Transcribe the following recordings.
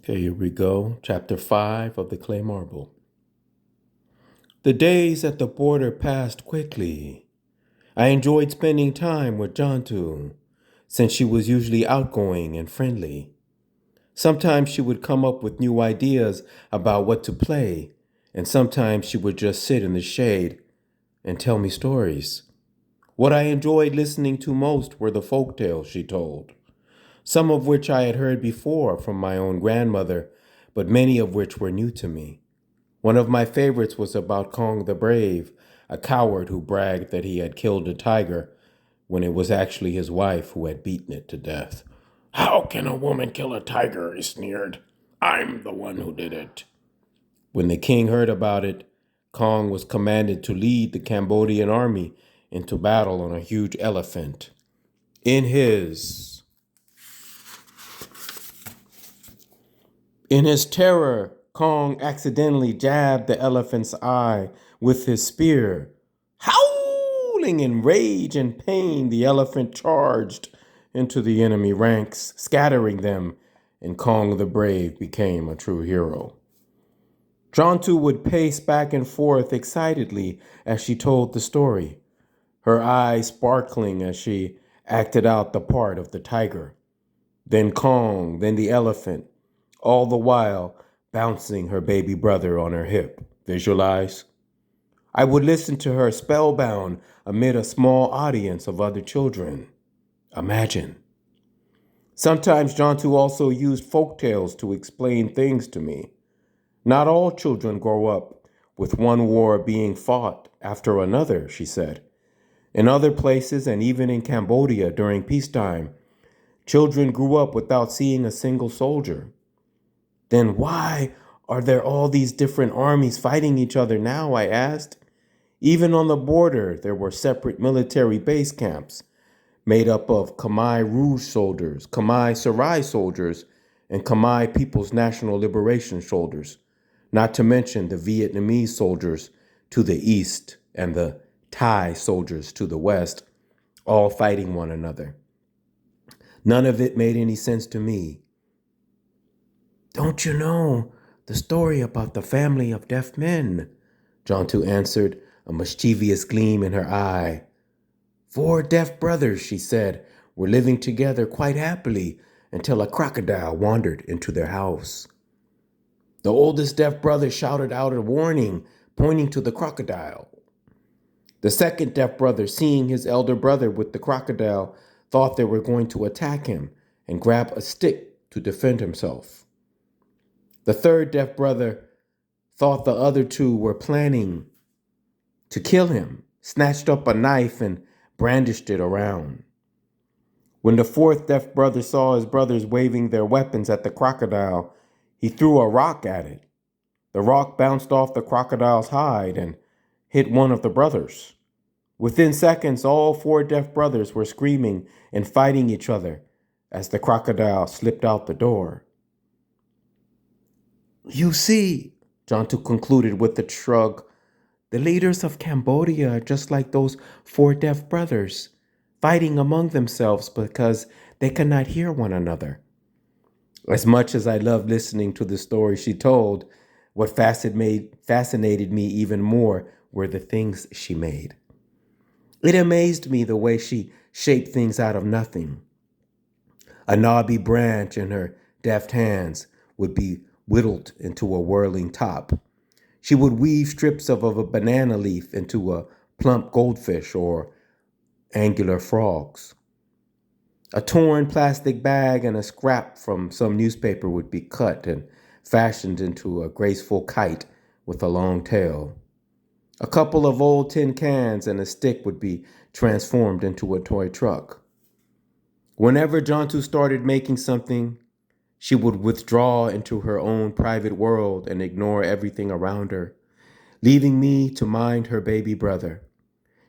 Okay, here we go. Chapter 5 of the Clay Marble. The days at the border passed quickly. I enjoyed spending time with Jantu, since she was usually outgoing and friendly. Sometimes she would come up with new ideas about what to play, and sometimes she would just sit in the shade and tell me stories. What I enjoyed listening to most were the folk tales she told, some of which I had heard before from my own grandmother, but many of which were new to me. One of my favorites was about Kong the Brave, a coward who bragged that he had killed a tiger when it was actually his wife who had beaten it to death. "How can a woman kill a tiger?" he sneered. "I'm the one who did it." When the king heard about it, Kong was commanded to lead the Cambodian army into battle on a huge elephant. In his In his terror, Kong accidentally jabbed the elephant's eye with his spear. Howling in rage and pain, the elephant charged into the enemy ranks, scattering them, and Kong the Brave became a true hero. Jontu would pace back and forth excitedly as she told the story, her eyes sparkling as she acted out the part of the tiger. Then Kong, then the elephant, all the while bouncing her baby brother on her hip. Visualize? I would listen to her spellbound amid a small audience of other children. Imagine. Sometimes Jontu also used folk tales to explain things to me. Not all children grow up with one war being fought after another, she said. In other places, and even in Cambodia during peacetime, children grew up without seeing a single soldier. Then why are there all these different armies fighting each other now? I asked. Even on the border, there were separate military base camps made up of Khmer Rouge soldiers, Khmer Sarai soldiers, and Khmer People's National Liberation soldiers, not to mention the Vietnamese soldiers to the east and the Thai soldiers to the west, all fighting one another. None of it made any sense to me. "Don't you know the story about the family of deaf men?" Jontu answered, a mischievous gleam in her eye. "4 deaf brothers," she said, "were living together quite happily until a crocodile wandered into their house. The oldest deaf brother shouted out a warning, pointing to the crocodile. The second deaf brother, seeing his elder brother with the crocodile, thought they were going to attack him and grab a stick to defend himself. The third deaf brother thought the other two were planning to kill him, snatched up a knife and brandished it around. When the fourth deaf brother saw his brothers waving their weapons at the crocodile, he threw a rock at it. The rock bounced off the crocodile's hide and hit one of the brothers. Within seconds, all 4 deaf brothers were screaming and fighting each other as the crocodile slipped out the door. You see," Jontu concluded with a shrug, "the leaders of Cambodia are just like those 4 deaf brothers, fighting among themselves because they cannot hear one another." As much as I loved listening to the story she told, what fascinated me even more were the things she made. It amazed me the way she shaped things out of nothing. A knobby branch in her deft hands would be whittled into a whirling top. She would weave strips of a banana leaf into a plump goldfish or angular frogs. A torn plastic bag and a scrap from some newspaper would be cut and fashioned into a graceful kite with a long tail. A couple of old tin cans and a stick would be transformed into a toy truck. Whenever Jontu started making something, she would withdraw into her own private world and ignore everything around her, leaving me to mind her baby brother.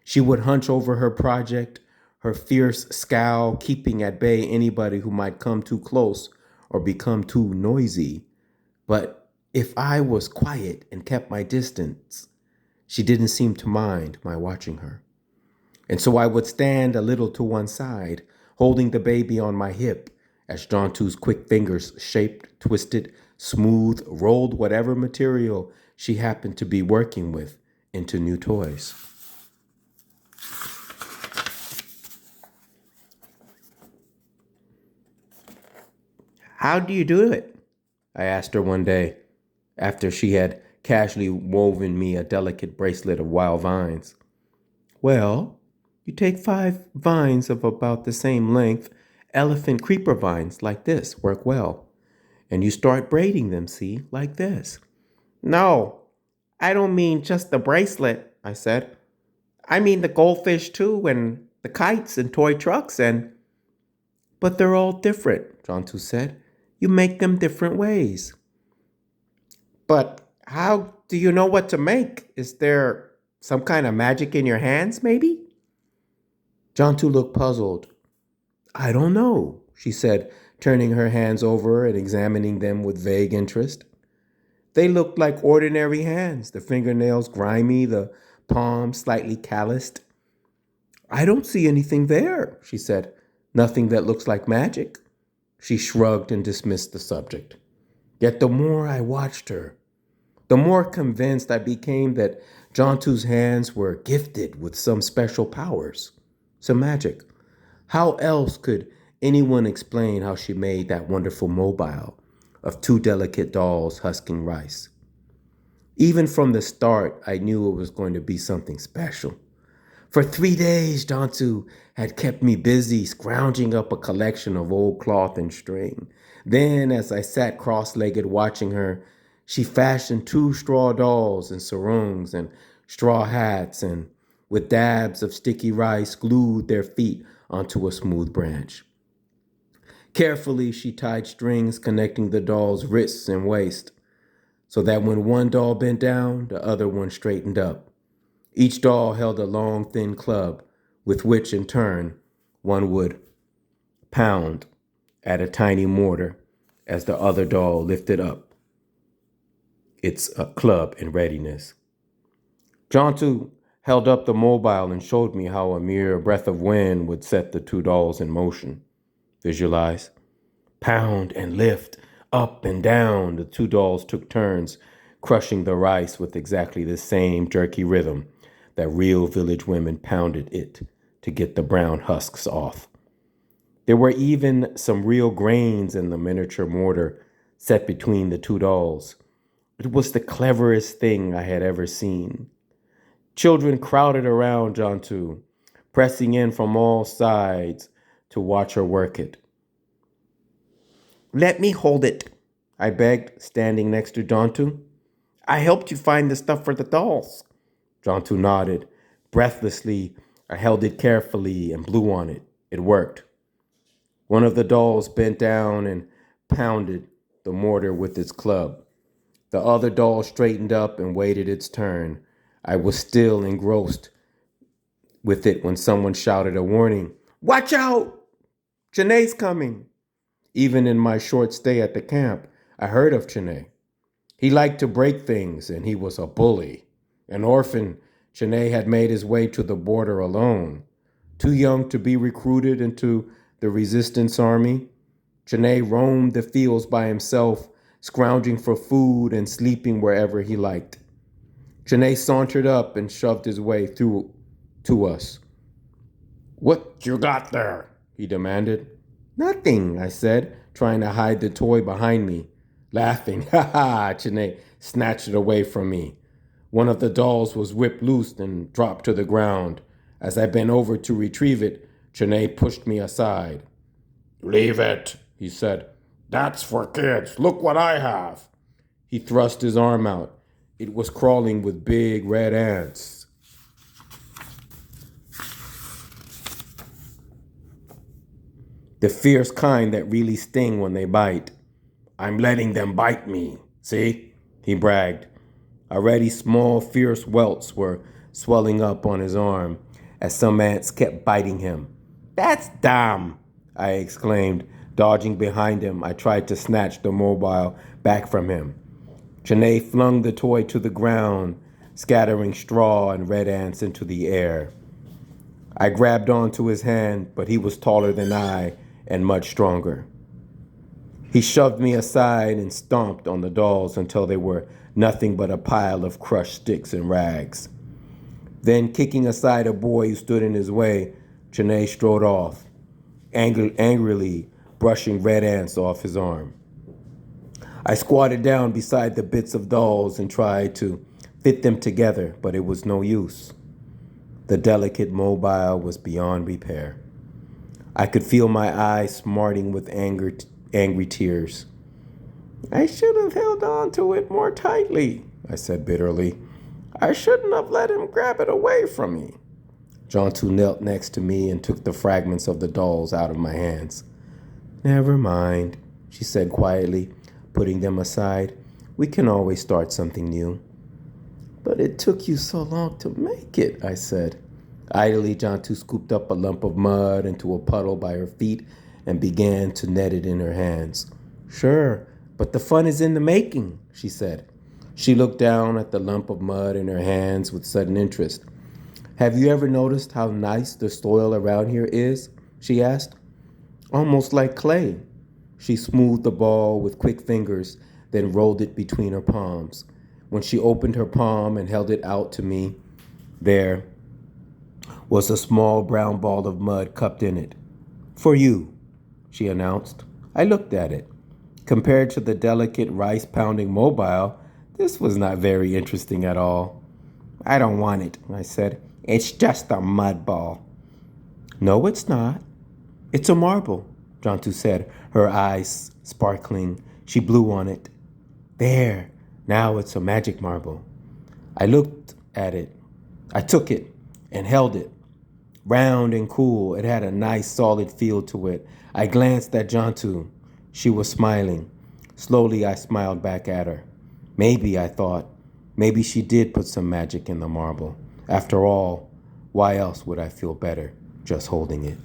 She would hunch over her project, her fierce scowl keeping at bay anybody who might come too close or become too noisy. But if I was quiet and kept my distance, she didn't seem to mind my watching her. And so I would stand a little to one side, holding the baby on my hip as John 2's quick fingers shaped, twisted, smoothed, rolled whatever material she happened to be working with into new toys. How do you do it? I asked her one day after she had casually woven me a delicate bracelet of wild vines. Well, you take 5 vines of about the same length, elephant creeper vines like this work well, and you start braiding them, see, like this. No, I don't mean just the bracelet, I said. I mean the goldfish too, and the kites and toy trucks and. But they're all different, John 2 said. You make them different ways. But how do you know what to make? Is there some kind of magic in your hands, maybe? John 2 looked puzzled. I don't know, she said, turning her hands over and examining them with vague interest. They looked like ordinary hands, the fingernails grimy, the palms slightly calloused. I don't see anything there, she said. Nothing that looks like magic. She shrugged and dismissed the subject. Yet the more I watched her, the more convinced I became that John 2's hands were gifted with some special powers, some magic. How else could anyone explain how she made that wonderful mobile of 2 delicate dolls husking rice? Even from the start, I knew it was going to be something special. For 3 days, John 2 had kept me busy scrounging up a collection of old cloth and string. Then, as I sat cross-legged watching her, she fashioned 2 straw dolls and sarongs and straw hats and, with dabs of sticky rice, glued their feet onto a smooth branch. Carefully, she tied strings connecting the doll's wrists and waist, so that when one doll bent down, the other one straightened up. Each doll held a long, thin club, with which, in turn, one would pound at a tiny mortar as the other doll lifted up its club in readiness. John 2 held up the mobile and showed me how a mere breath of wind would set the 2 dolls in motion. Visualize. Pound and lift, up and down. The 2 dolls took turns, crushing the rice with exactly the same jerky rhythm that real village women pounded it to get the brown husks off. There were even some real grains in the miniature mortar set between the 2 dolls. It was the cleverest thing I had ever seen. Children crowded around John 2, pressing in from all sides to watch her work it. Let me hold it, I begged, standing next to John 2. I helped you find the stuff for the dolls. John 2 nodded. Breathlessly, I held it carefully and blew on it. It worked. One of the dolls bent down and pounded the mortar with its club. The other doll straightened up and waited its turn. I was still engrossed with it when someone shouted a warning. Watch out! Chanae's coming. Even in my short stay at the camp, I heard of Chanae. He liked to break things, and he was a bully. An orphan, Chanae had made his way to the border alone. Too young to be recruited into the resistance army, Chanae roamed the fields by himself, scrounging for food and sleeping wherever he liked. Chanae sauntered up and shoved his way through to us. What you got there? He demanded. Nothing, I said, trying to hide the toy behind me. Laughing, ha ha, Chanae snatched it away from me. One of the dolls was whipped loose and dropped to the ground. As I bent over to retrieve it, Chanae pushed me aside. Leave it, he said. That's for kids. Look what I have. He thrust his arm out. It was crawling with big red ants. The fierce kind that really sting when they bite. I'm letting them bite me, see? He bragged. Already small, fierce welts were swelling up on his arm as some ants kept biting him. That's dumb, I exclaimed. Dodging behind him, I tried to snatch the mobile back from him. Chanae flung the toy to the ground, scattering straw and red ants into the air. I grabbed onto his hand, but he was taller than I and much stronger. He shoved me aside and stomped on the dolls until they were nothing but a pile of crushed sticks and rags. Then, kicking aside a boy who stood in his way, Janae strode off, angrily brushing red ants off his arm. I squatted down beside the bits of dolls and tried to fit them together, but it was no use. The delicate mobile was beyond repair. I could feel my eyes smarting with angry tears. I should have held on to it more tightly, I said bitterly. I shouldn't have let him grab it away from me. Jontu knelt next to me and took the fragments of the dolls out of my hands. Never mind, she said quietly, putting them aside. We can always start something new. But it took you so long to make it, I said. Idly, Jontu scooped up a lump of mud into a puddle by her feet and began to net it in her hands. Sure, but the fun is in the making, she said. She looked down at the lump of mud in her hands with sudden interest. Have you ever noticed how nice the soil around here is? She asked. Almost like clay. She smoothed the ball with quick fingers, then rolled it between her palms. When she opened her palm and held it out to me, there was a small brown ball of mud cupped in it. For you, she announced. I looked at it. Compared to the delicate rice-pounding mobile, this was not very interesting at all. I don't want it, I said. It's just a mud ball. No, it's not. It's a marble, Jontu said, her eyes sparkling. She blew on it. There, now it's a magic marble. I looked at it. I took it and held it. Round and cool, it had a nice solid feel to it. I glanced at Jontu. She was smiling. Slowly, I smiled back at her. Maybe, I thought, maybe she did put some magic in the marble. After all, why else would I feel better just holding it?